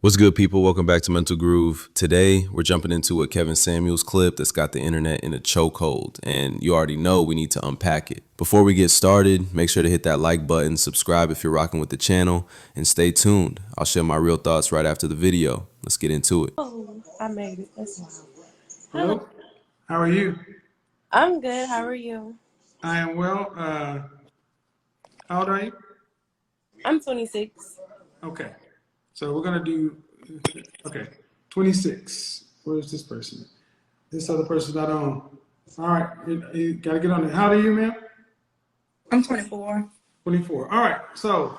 What's good, people? Welcome back to Mental Groove. Today, we're jumping into a Kevin Samuels clip that's got the internet in a chokehold, and you already know we need to unpack it. Before we get started, make sure to hit that like button, subscribe if you're rocking with the channel, and stay tuned. I'll share my real thoughts right after the video. Let's get into it. Oh, I made it. That's loud. Hello. Hello, how are you? I'm good. How are you? I am well. How old are you? I'm 26. Okay, so we're gonna do, okay, 26. Where's this person? This other person's not on. All right, you gotta get on it. How old are you, ma'am? I'm 24. 24. All right, so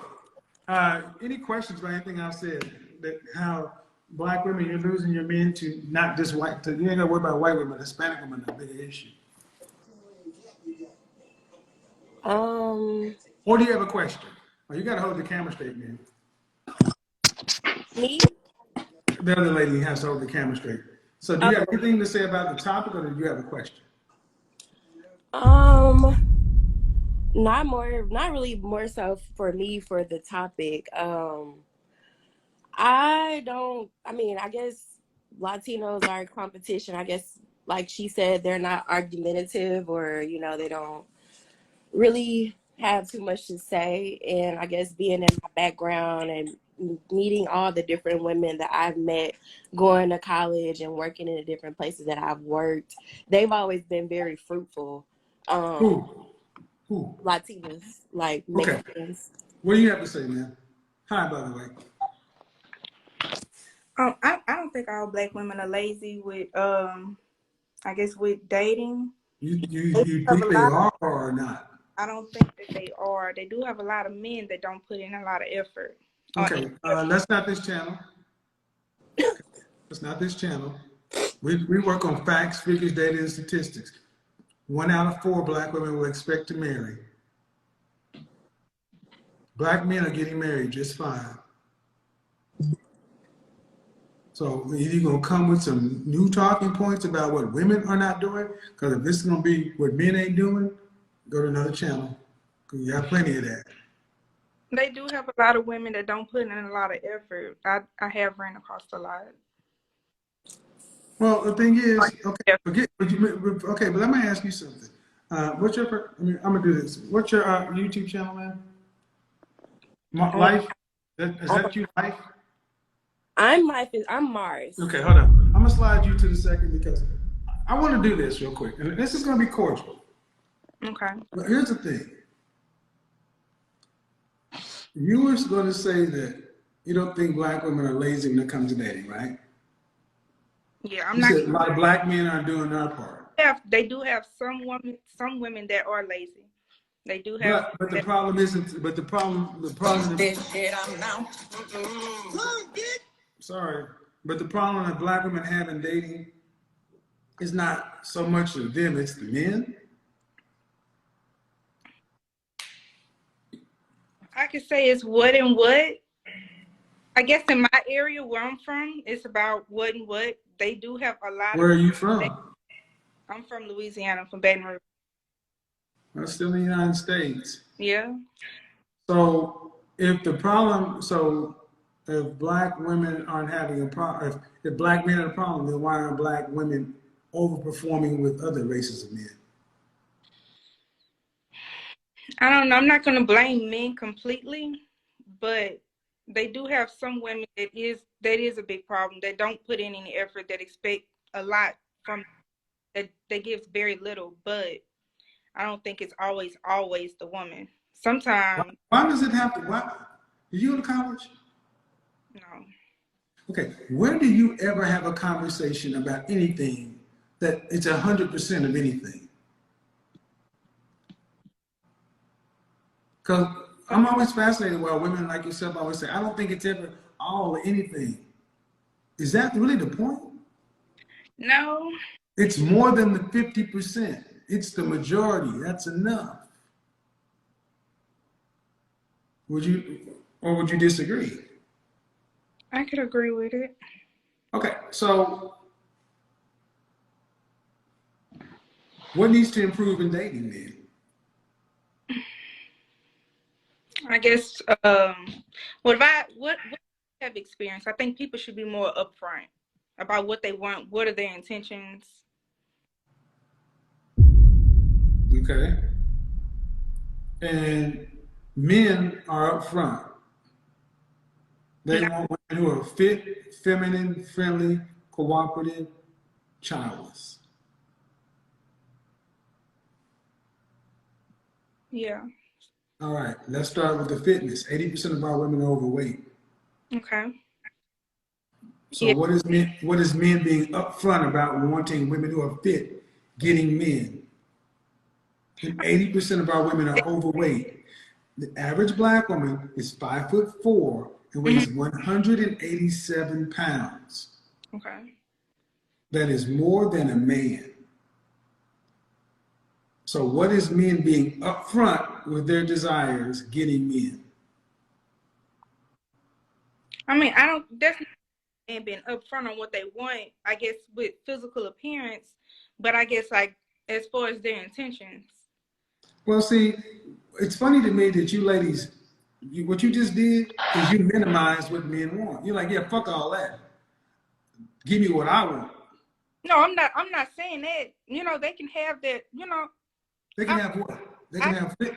any questions about anything I've said? That how black women, you're losing your men to not just white, you ain't gotta worry about white women, Hispanic women are a bigger issue. Or do you have a question? Oh, you gotta hold the camera straight, man. Me? The other lady has to hold the camera straight. So do you have anything to say about the topic, or do you have a question? Um, not really more so for me for the topic. I guess Latinos are in competition. I guess, like she said, they're not argumentative or, they don't really have too much to say. And I guess being in my background and meeting all the different women that I've met going to college and working in the different places that I've worked, they've always been very fruitful. Who? Who? Latinas, like Okay. Mexicans. What do you have to say, man? Hi, by the way. I don't think all black women are lazy with I guess with dating. They You have a think they lot of, are or not? I don't think that they are. They do have a lot of men that don't put in a lot of effort. Okay, that's not this channel. That's not this channel. We work on facts, figures, data, and statistics. 1 out of 4 black women will expect to marry. Black men are getting married just fine. So either you're gonna come with some new talking points about what women are not doing, because if this is gonna be what men ain't doing, go to another channel. Cause you have plenty of that. They do have a lot of women that don't put in a lot of effort. I have ran across a lot. Well, the thing is, okay, Yeah. but let me ask you something. What's your? I'm gonna do this. What's your YouTube channel, man? Um, Life? Is that you, Life? I'm Mars. Okay, hold on. I'm gonna slide you to the second because I want to do this real quick, and this is gonna be cordial. Okay. But here's the thing. You were going to say that you don't think black women are lazy when it comes to dating, right? Yeah, I'm You not. said a lot of black men aren't doing their part. They do have some women that are lazy. They do have. But the problem isn't. But the problem. Sorry, but the problem that black women have in dating is not so much of them; it's the men. I could say it's what and what. I guess in my area where I'm from, it's about what and what. They do have a lot of. Where are you from? I'm from Louisiana, from Baton Rouge. I'm still in the United States. Yeah. So if black women aren't having a problem, if black men are the problem, then why are black women overperforming with other races of men? I don't know. I'm not going to blame men completely, but they do have some women that is a big problem. That don't put in any effort. That expect a lot from that gives very little. But I don't think it's always the woman. Sometimes Why does it have to? Why? Did you go to college? no. Okay. When do you ever have a conversation about anything that it's 100% of anything? Because I'm always fascinated why women like yourself always say, I don't think it's ever all or anything. Is that really the point? No. It's more than the 50%. It's the majority. That's enough. Would you disagree? I could agree with it. Okay, so what needs to improve in dating then? I guess what have experience. I think people should be more upfront about what they want, what are their intentions. Okay. And men are up front. They Not, want women who are fit, feminine, friendly, cooperative, childless. yeah. All right, let's start with the fitness. 80% of our women are overweight. Okay. So Yeah. what is men being upfront about wanting women who are fit, getting men? And 80% of our women are overweight. The average black woman is 5'4" and Mhm. weighs 187 pounds. Okay. That is more than a man. So what is men being upfront with their desires getting men? I mean, I don't. That's and been upfront on what they want, I guess, with physical appearance, but I guess like as far as their intentions. Well, see, it's funny to me that you ladies, what you just did is you minimized what men want. You're like, yeah, fuck all that. Give me what I want. No, I'm not. I'm not saying that. You know, they can have that. You know, They can I have what? They can I have fit.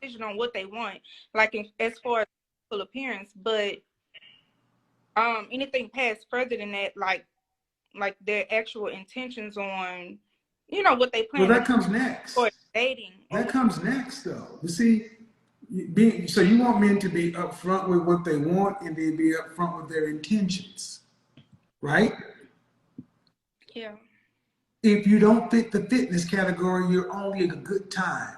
decision on what they want, like as far as physical appearance, but anything past further than that, like their actual intentions on, you know, what they Well, plan to that comes next. for dating That or comes next, though. You see, so you want men to be upfront with what they want and then be upfront with their intentions, right? yeah. If you don't fit the fitness category, you're only a good time.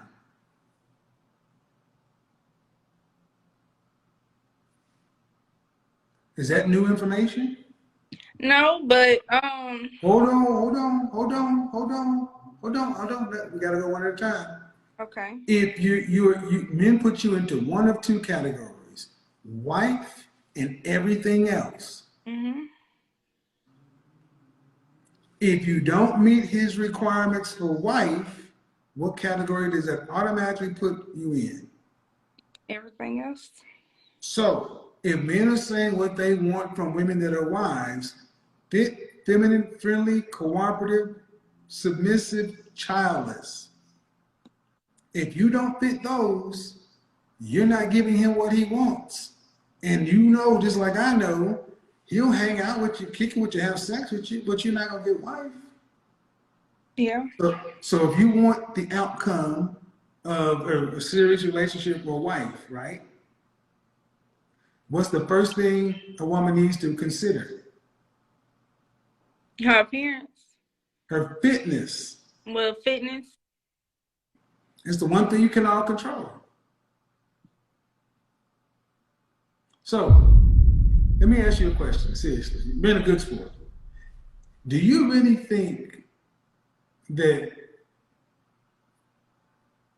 Is that new information? No, but Hold on, hold on, hold on, hold on, hold on, hold on. We gotta go one at a time. okay. If you men put you into one of two categories, wife and everything else. Mhm. If you don't meet his requirements for wife, what category does that automatically put you in? Everything else. So, if men are saying what they want from women that are wives, fit, feminine, friendly, cooperative, submissive, childless. If you don't fit those, you're not giving him what he wants. And you know, just like I know, he'll hang out with you, kick it with you, have sex with you, but you're not gonna get wife. Yeah. So if you want the outcome of a serious relationship or wife, right? What's the first thing a woman needs to consider? Her appearance. Her fitness. Well, fitness. It's the one thing you can all control. So let me ask you a question, seriously. You've been a good sport. Do you really think that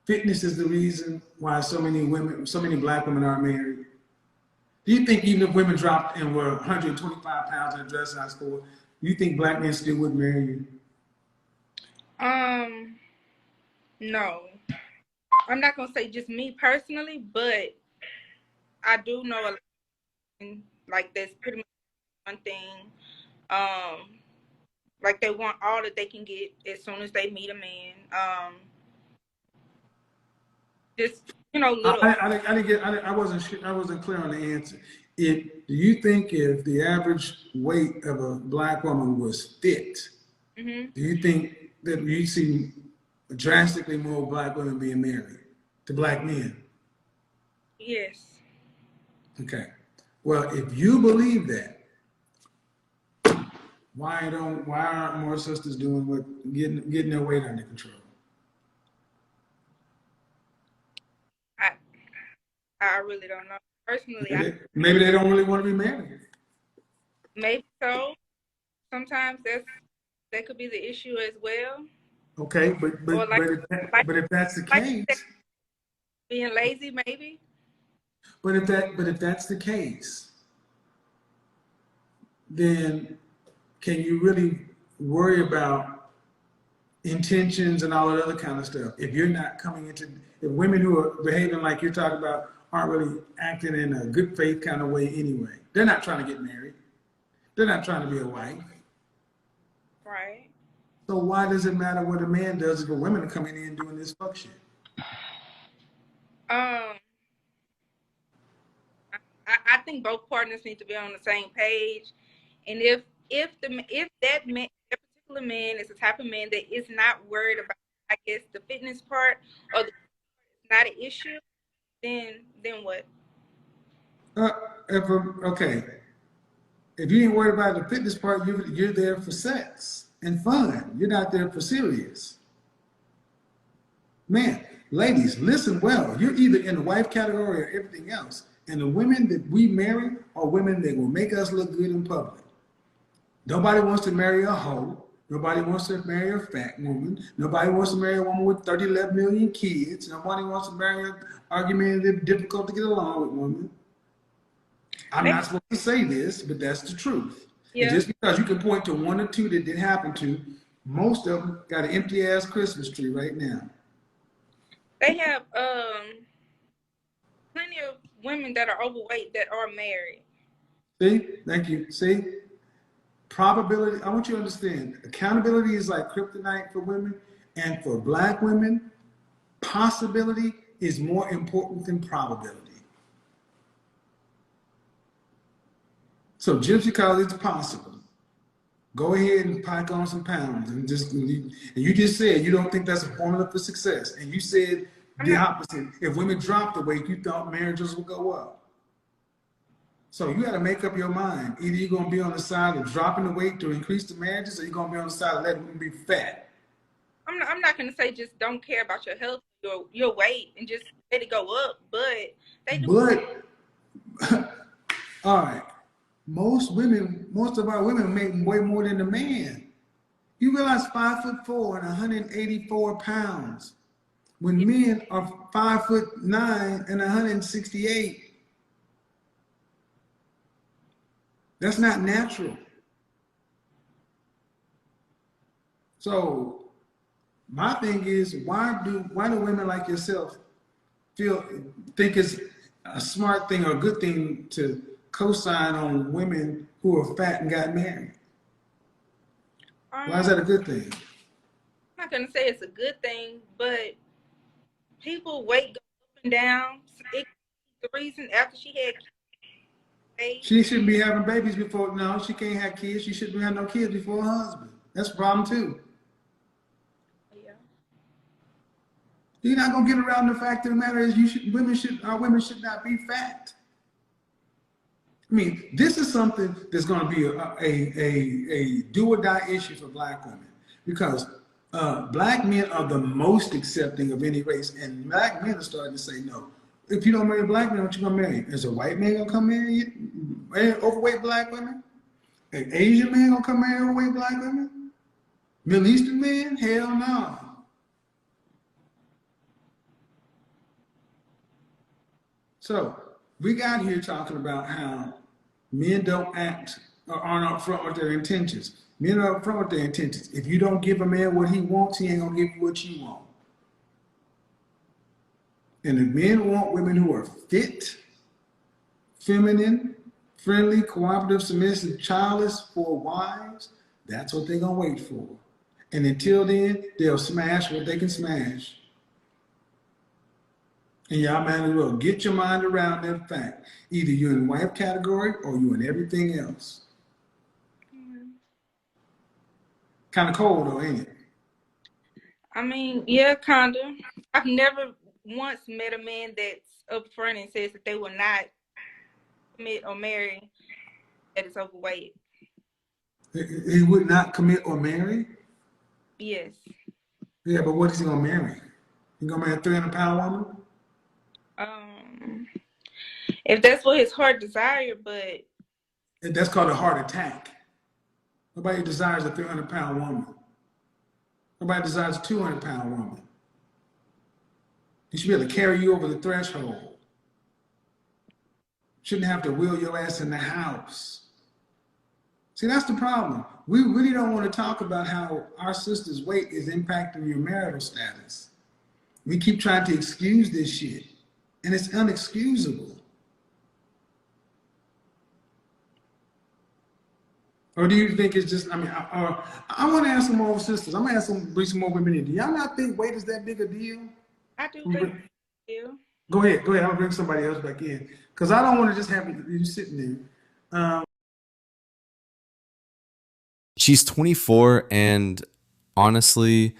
fitness is the reason why so many women, so many black women aren't married? Do you think even if women dropped and were 125 pounds in a dress size 4, you think black men still would marry you? No. I'm not gonna say just me personally, but I do know a lot of women, like that's pretty much one thing. Um, like they want all that they can get as soon as they meet a man. Just little. I wasn't sure, I wasn't clear on the answer. Do you think if the average weight of a black woman was fit, Mhm. do you think that you see drastically more black women being married to black men? Yes. Okay. Well, if you believe that, why aren't more sisters doing getting their weight under control? I I really don't know. Personally, Maybe they don't really want to be married. maybe so. Sometimes that could be the issue as well. Okay, Or like but if that's the like you said, case, being lazy, maybe. but if that's the case, then can you really worry about intentions and all that other kind of stuff if you're not coming into if women who are behaving like you're talking about aren't really acting in a good faith kind of way anyway. They're not trying to get married. They're not trying to be a wife. Right. So why does it matter what a man does if a woman are coming in doing this fuck shit? Um, I think both partners need to be on the same page, and if that man, that particular man, is the type of man that is not worried about, I guess, the fitness part, or it's not an issue, then what? Uh, okay, if you ain't worried about the fitness part, you're there for sex and fun. You're not there for serious. Man, ladies, listen well. You're either in the wife category or everything else. And the women that we marry are women that will make us look good in public. Nobody wants to marry a hoe. Nobody wants to marry a fat woman. Nobody wants to marry a woman with 11 million kids. Nobody wants to marry an argumentative, difficult to get along with woman. I'm not supposed to say this, but that's the truth. Yeah. And just because you can point to one or two that did happen to, most of them got an empty ass Christmas tree right now. They have plenty of women that are overweight that are married. See, thank you. See, probability. I want you to understand. Accountability is like kryptonite for women, and for black women, possibility is more important than probability. So just because it's possible, go ahead and pack on some pounds and you just said you don't think that's a formula for success. And you said the opposite. If women drop the weight, you thought marriages would go up. So you got to make up your mind. Either you're going to be on the side of dropping the weight to increase the marriages, or you're going to be on the side of letting women be fat. I'm not going to say just don't care about your health, your weight, and just let it go up. But they do. But all right. Most of our women make way more than the man. You realize 5'4" and 184 pounds, when men are 5'9" and 168. That's not natural. So my thing is, why do women like yourself think it's a smart thing or a good thing to co-sign on women who are fat and got married? Why is that a good thing? I'm not gonna say it's a good thing, but people weight go up and down. The reason after she had kids, she shouldn't be having babies before. No, she can't have kids. She shouldn't have no kids before her husband. That's a problem too. Yeah. You're not gonna get around the fact of the matter is our women should not be fat. I mean, this is something that's going to be a do or die issue for black women, because black men are the most accepting of any race, and black men are starting to say no. If you don't marry a black man, what you gonna marry? Is a white man gonna come marry you? Overweight black women? An Asian man gonna come marry overweight black women? Middle Eastern man? Hell no. So we got here talking about how men don't act or aren't upfront with their intentions. Men are upfront with their intentions. If you don't give a man what he wants, he ain't gonna give you what you want. And if men want women who are fit, feminine, friendly, cooperative, submissive, childless for wives, that's what they're gonna wait for. And until then, they'll smash what they can smash. And y'all might as well get your mind around that fact. Either you're in wife category or you're in everything else. Kind of cold though, ain't it? I mean, yeah, kinda. I've never once met a man that's upfront and says that they will not commit or marry that is overweight. He would not commit or marry? Yes. Yeah, but what is he gonna marry? He gonna marry a 300-pound woman? If that's what his heart desired, but that's called a heart attack. Nobody desires a 300-pound woman. Nobody desires a 200-pound woman. He should be able to carry you over the threshold. Shouldn't have to wheel your ass in the house. See, that's the problem. We really don't want to talk about how our sister's weight is impacting your marital status. We keep trying to excuse this shit. And it's unexcusable. Or do you think it's just, I mean, I want to ask some more sisters. I'm going to ask bring some more women in. Do y'all not think weight is that big a deal? I do think you. Go ahead. Go ahead. I'll bring somebody else back in. Because I don't want to just have you sitting there. She's 24, and honestly,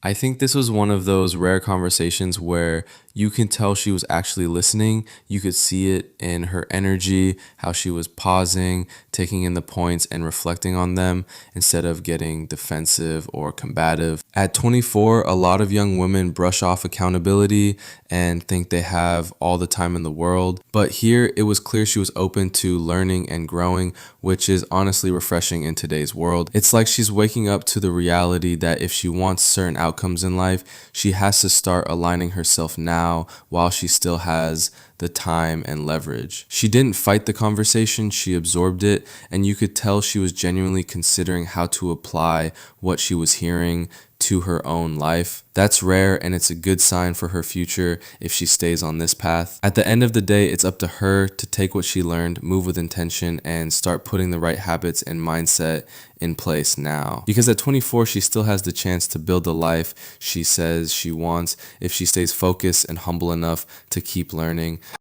I think this was one of those rare conversations where you can tell she was actually listening. You could see it in her energy, how she was pausing, taking in the points and reflecting on them instead of getting defensive or combative. At 24, a lot of young women brush off accountability and think they have all the time in the world. But here it was clear she was open to learning and growing, which is honestly refreshing in today's world. It's like she's waking up to the reality that if she wants certain outcomes in life, she has to start aligning herself now while she still has the time and leverage. She didn't fight the conversation, she absorbed it, and you could tell she was genuinely considering how to apply what she was hearing to her own life. That's rare, and it's a good sign for her future if she stays on this path. At the end of the day, it's up to her to take what she learned, move with intention, and start putting the right habits and mindset in place now. Because at 24, she still has the chance to build the life she says she wants if she stays focused and humble enough to keep learning.